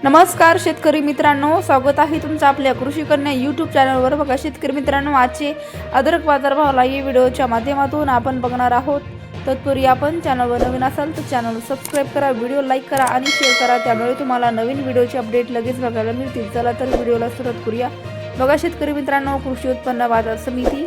नमस्कार शेतकरी मित्रांनो, स्वागत आहे तुमचं आपल्या कृषी कन्या यूट्यूब चॅनलवर। बघा शेतकरी मित्रांनो, आजचे अद्रक बाजारभाव लाईव्ह व्हिडिओच्या माध्यमातून आपण बघणार आहोत। तत्पूर्वी आपण चॅनलवर नवीन असाल तर चॅनल सबस्क्राइब करा, व्हिडिओ लाईक करा आणि शेअर करा, त्यामुळे तुम्हाला नवीन व्हिडिओचे अपडेट लगेच बघायला मिळतील। चला तर व्हिडिओला सुरुवात करूया। बघा शेतकरी मित्रांनो, कृषी उत्पन्न बाजार समिती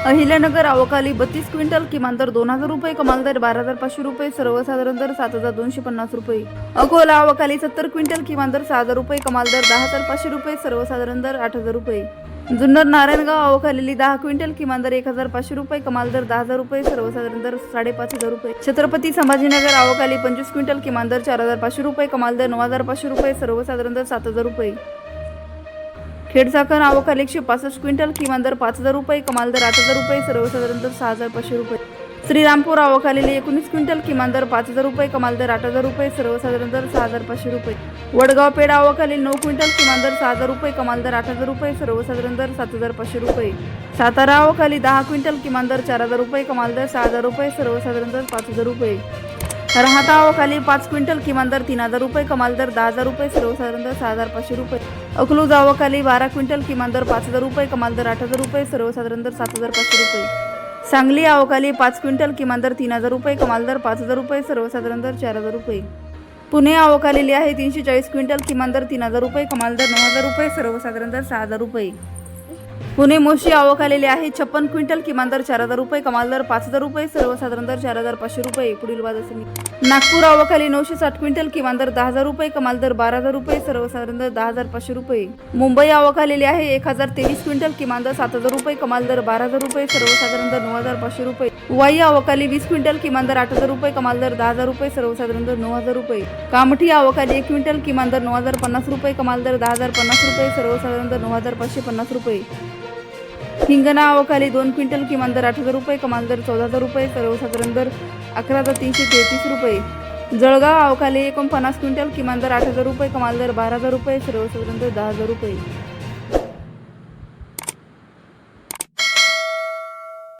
अहिल्यानगर आवकाली 32 क्विंटल, किमान दर 2000 रुपये, कमाल दर 12500 रुपये, सर्वसाधारण दर 7250 रुपये। अकोला आवकाली 70 क्विंटल, किमान दर 6000 रुपये, कमाल दर 10500 रुपये, सर्वसाधारण दर 8000 रुपये। जुन्नर नारायणगाव आवकालेली 10 क्विंटल, किमान दर 1500 रुपये, कमाल दर 10000 रुपये, सर्वसाधारण दर 5500 रुपये। छत्रपती संभाजीनगर आवकाली 25 क्विंटल, किमान दर 4500 रुपये, कमाल दर 9500 रुपये, सर्वसाधारण दर 7000 रुपये। खेडसाखर आवकाली 165 क्विंटल, किमान दर 5000 रुपये, कमाल दर 8000 रुपये, सर्वसाधारण दर 6500 रुपये। श्रीरामपूर आवकालेली 19 क्विंटल, किमान दर 5000 रुपये, कमाल दर 8000 रुपये, सर्वसाधारण दर 6500 रुपये। वडगाव पेठ आवकालेली 9 क्विंटल, किमान दर 6000 रुपये, कमाल दर 8000 रुपये, सर्वसाधारण दर 7500 रुपये। सातारा आवकाली 10 क्विंटल, किमान दर 4000 रुपये, कमाल दर 6000 रुपये, सर्वसाधारण दर 5000 रुपये। राहता आवकाली 5 क्विंटल, किमान दर 3000 रुपये, कमाल दर 10000 रुपये, सर्वसाधारण दर 6500 रुपये। अकलूज आवकाली 12 क्विंटल, किमान दर 5000 रुपये, कमाल दर 8000 रुपये, सर्वसाधारण दर 7500 रुपये। सांगली आवकाली 5 क्विंटल, किमान दर 3000 रुपये, कमाल दर 5000 रुपये, सर्वसाधारण दर 4000 रुपये। पुणे आवकालेली आहे 340 क्विंटल, किमान दर 3000 रुपये, कमाल दर 9000 रुपये, सर्वसाधारण दर 6000 रुपये। पुणे मोशी आवकालेले आहे 56 क्विंटल, किमान दर 4000 रुपये, कमाल दर 5000 रुपये, सर्वसाधारण दर 4500 रुपये। पुढील बाजार समिती नागपूर आवकाली 960 क्विंटल, किमान दर 10000 रुपये, कमाल दर 12000 रुपये, सर्वसाधारण दर 10500 रुपये। मुंबई आवकालेली आहे 1023 क्विंटल, किमान दर 7000 रुपये, कमाल दर 12000 रुपये, सर्वसाधारण दर 9500 रुपये। वाई आवकाली 20 क्विंटल, किमान दर 8000 रुपये, कमाल दर 10000 रुपये, सर्वसाधारण दर 9000 रुपये। कामठी आवकाली 1 क्विंटल, किमान दर 9050 रुपये, कमाल दर 10050 रुपये, सर्वसाधारण दर 9550 रुपये। हिंगणा आवकाली 2 क्विंटल, किमान दर 8000 रुपये, कमाल दर 14000 रुपये, सर्वसाधारण दर 11333 रुपये। जळगाव आवकाली 49 क्विंटल, किमान दर 8000 रुपये, कमाल दर 12000 रुपये, सर्वसाधारण दर 10000 रुपये।